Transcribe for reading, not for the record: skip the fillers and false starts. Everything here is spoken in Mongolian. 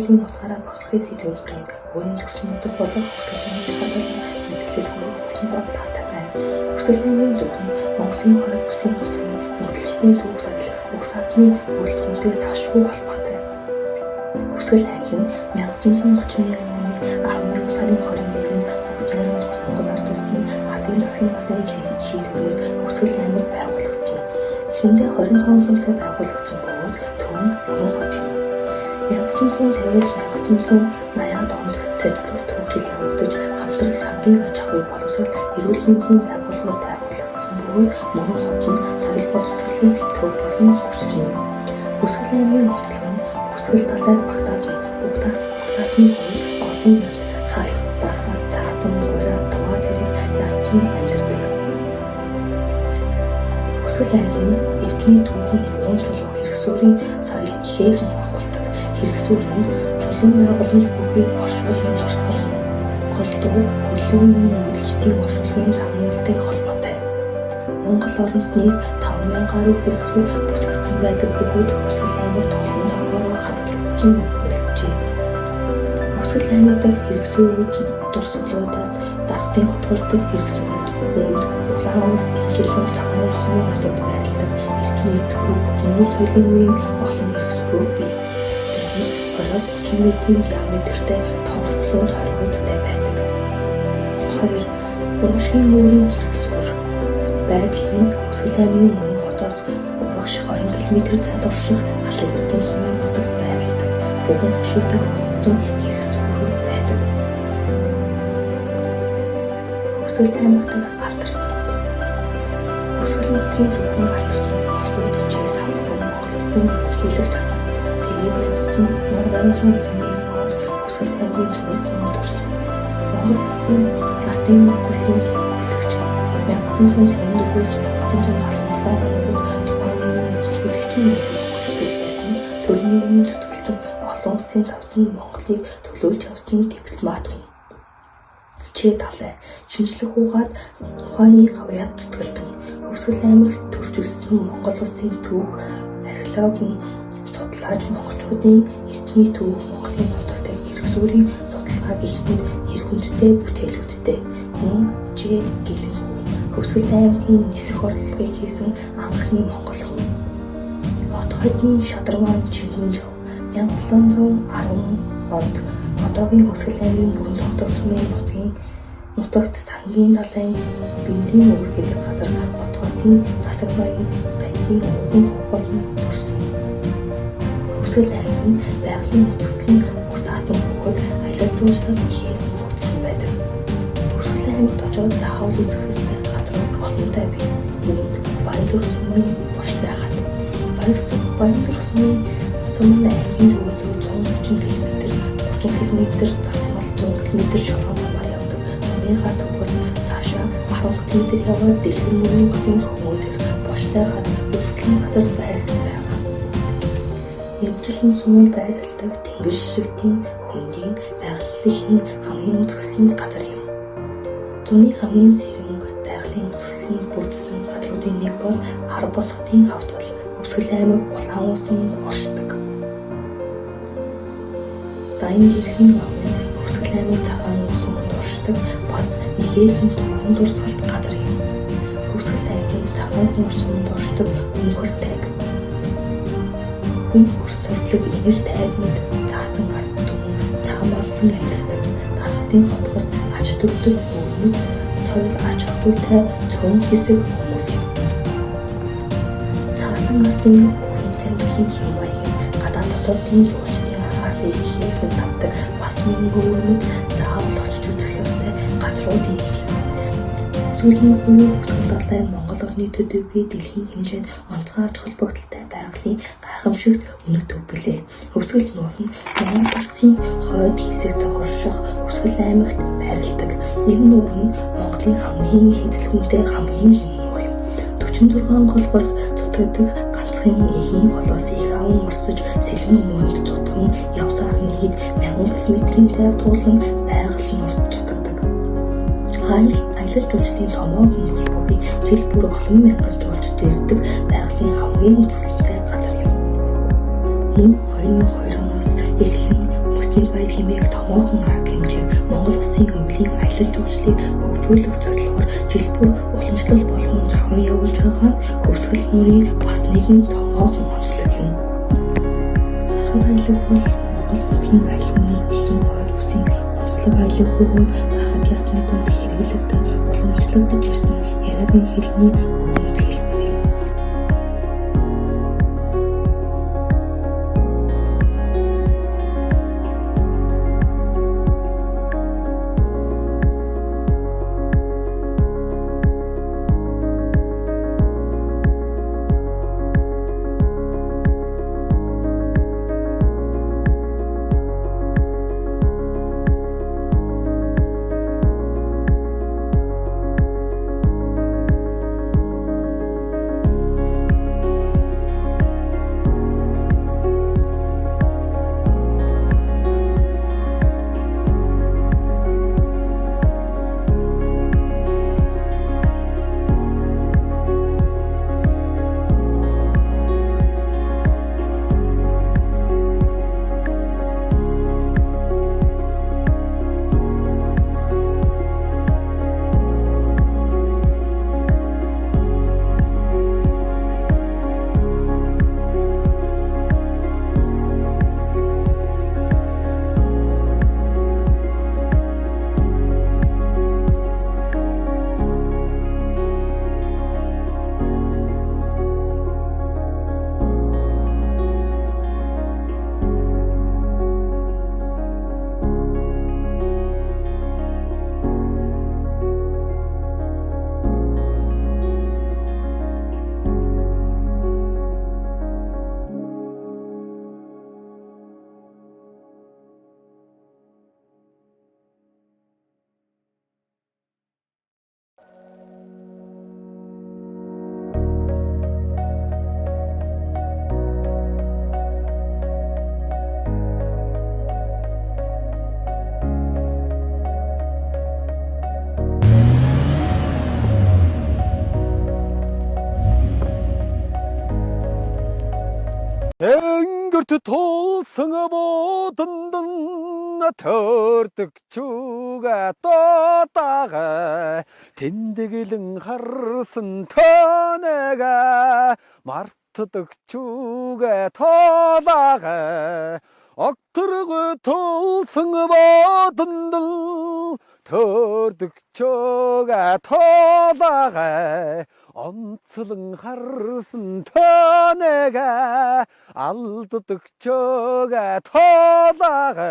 Аюулын утгаараа бохирхыг сэдвийн хүрээнд өөрийн төрснөдөг болох Хүсэл аймгийн хадгалан мэдээлэл хүргэсэн бод таатай байна. Хүсэл аймгийн төв нь Монголын хойд бүсийн нутгийн мөдөлчдийн түүх соёл уг садны бүрэлдэхүүнтэй цаашгүй холбоотой. Хүсэл аймаг нь 1931 оны 11 сарын 21-нд бүгд найрамдах Монгол ард улсын Ардын засгийн газрын шийдвэрээр Хүсэл аймаг байгуулагдсан. Эхэндээ 25 онцлогтой байгуулагдсан бөгөөд төв нь Мөрөн хот юм. 1950-1980 онд социалист төвчл явагдаж хамтрал сангийн аж ахуйг боловсрол эрүүл мэндийн байгууллагууд байгуулагдсан бөгөөд Мөрөн хот нь соёл боловсролын төв болон хөгжсөн юм. Хүсэл аймгийн онцлог нь Хүсэл далайг багтаасан угтаас угсаатны хувьд олон янз халх, дархал, цаатан, гураа, таваа зэрэг ястан амьдардаг. Хүсэл аймгийн эрдний түүхэнд юун чулуу хэрэгсүүрийн соёл ихэхэн агуулдаг. Хэрэгсүүр нь чулуун байгууламж бүхий оршуулгын дурсгал юм. Голдуу, хөлөөний мөдөлчдийн оршуулгын загнуултай холбоотой. Монгол оронд нэг 5,000 гаруй хэрэгсүүр бүртгэгдсэн байдаг бөгөөд Хүсэл аймаг тоглоом доогоороо хадгалагдсан болжээ. Хүсэл аймаг дахь хэрэгсүүрүүд дурсгалуудаас дархтын хотгордог хэрэгсүүрүүд үүнд улаан уул эмчилэн цагаан уусны хотод байрладаг эртний түрэг хүмүүс соёлын үеийн олон хэрэгсүүрүүд бий. Зарим 20-30 метрийн диаметртэй тоглолтын хоригуудтай байдаг. 2. Уушгийн нүүрийн хэрэгсүүр. Байрлал нь Хүсэл аймгийн Мөрөн хотоос урагш 20 км цад орших Алгадын сумын нутагт байрладаг. Бүгэн хөшөөтэй хоссон хэрэгсүүрүүд байдаг. Хүсэл аймаг дахь алтарт. Хүсэл нутгийн төвхөн алтарт холбогдчихээ самбар Монголын ерөнхийлөгч асан. Тэгээд 1991 онд Хүсэл аймгийн төвөөс өндөрсөн. Монгол Улсын Ардын махбодын төлөөлөгч 1954-өөс 1977 онд тухайн үеийн ерөнхийлөгчийн нэрийг хүсэлтэйсэн төрийн нийгмийн зүтгэлтэн олон улсын тавцан Монголыг төлөөлж явсны дипломат хүн. Талай шинжлэх ухаанд ухааны хавьяат зүтгэлтэн Хүсэл аймагт төрж өссөн Монгол улсын түүх археологийн судлаач монголчуудын эртний түүх Монголын нутагт хэрэгсүүрийн судалгааг ихэнх нэр хүндтэй бүтээлүүдтэй мөн Ж. Гэлэнгүй Хүсэл аймгийн нисэх орлогыг хийсэн анхны монгол хүн. Хот хотын Шадарман Чингүнжав 1710 онд одоогийн Хүсэл аймгийн Мөрөн хотын сумын нутагт сангийн далайн бэндийн өвөр гэдэг газар хот хотын засаг баян банкны хөвгөн болон төрсөн. Хүсэл аймаг нь байгалийн утгаслан угсаатан бөгөөд аялал жуулчлал ихээр хөгжсөн байдаг. Хүсэл аймагт очоод заавал үзэх ёстой газрууд олонтой бий. Үүнд Баянзүр сумын буштай хат. Баянзүр сумын аймгийн төвөөс 130 км, 30 км засмал 100 км шорон замаар явдаг. Сумынхаа төвөөс цаашаа 10 км яваад Дэлгэр Мөрөн хотын хөвгөөндөр буштай хат үзэсгэлэн газар байрсан байна. Мэргэжлийн суманд байрладаг тэнгэр ширхтийн хөндийн байгаллын хамгийн үзэсгэлэн газар юм. Зуны хамгийн сэрүүн байгалийн үзэсгэлэн бүрдсэн газруудын нэг бол Ар босготын хавцал. Хүсэл аймаг улаан уусан оршдог. Дайн гэрхэн багын Хүсэл аймаг цагаан уусанд оршдог бас нэгэн турган дурсгалт газар юм. Хүсэл аймгийн цагаан уусанд оршдог өнгөр тайг. Өнгөр сордлог энэр тайганд цаатан ард түмэн цаамаалан амьдардаг. Дархтын хотгор ач төвдөг өвөц соёл аж ахуйтай цөөн хэсэг хүмүүс юм. Цаатан ардын цамхлын хэмээн гадаад дотоодын жуулчдын анхаарлыг ихэхэн татдаг бас нэгэн өвөмөц заавал очиж үзэх ёстой газруудын нэг юм. Сүүлийн үеийн Хүсэл далай Монгол орны төдийгүй дэлхийн хэмжээнд онцгой ач холбогдолтой байгалийн гайхамшигт өнөг төв билээ. Хүсэл нуур нь Монгол улсын хойд хэсэгт орших Хүсэл аймагт байрладаг. Энэ нуур нь Монголын хамгийн хэзлэгүнтэй хамгийн хин нуур юм. 46 гол бараг цутгадаг ганцхан эхийн холоос их аван урсаж сэлэн мөрөнд цутган явсаар нийт 1000 км-ийн зайг туулан байгаль нурд цутгадаг. Аялал жуулчдын томоо хүмүүс бүхий жил бүр олон мянган жуулчд ирдэг байгалийн хамгийн үзэсгэлэнтэй газар юм. Мөн 2002 оноос эхлэн Бүсгүй баяр хэмээх томоохон арга хэмжээг Монгол Улсын өвлийн аялал жуулчлалыг хөгжүүлэх зорилгоор жил бүр уламжлал болгон зохион явуулж байгаа нь Хөвсгөл мөрийн бас нэгэн томоохон онцлог юм. Ахын аялал бол Монгол өвлийн аялал хүний нийгэм хууль бүсийн онцлог аялал бөгөөд хахад ясны дунд хэрэглэгдэн уламжлагдаж ирсэн яриагийн хэлний өгөөмж хэлбэр юм. Тэнгэрт тулсан бодондан төрдөг чуга додага тэмдэглэн харсан тонага мартдаг чуга тоолага огторго тулсан бодондан төрдөг чуга тоолага онцлон харсан тонага алддаг чуга тоолага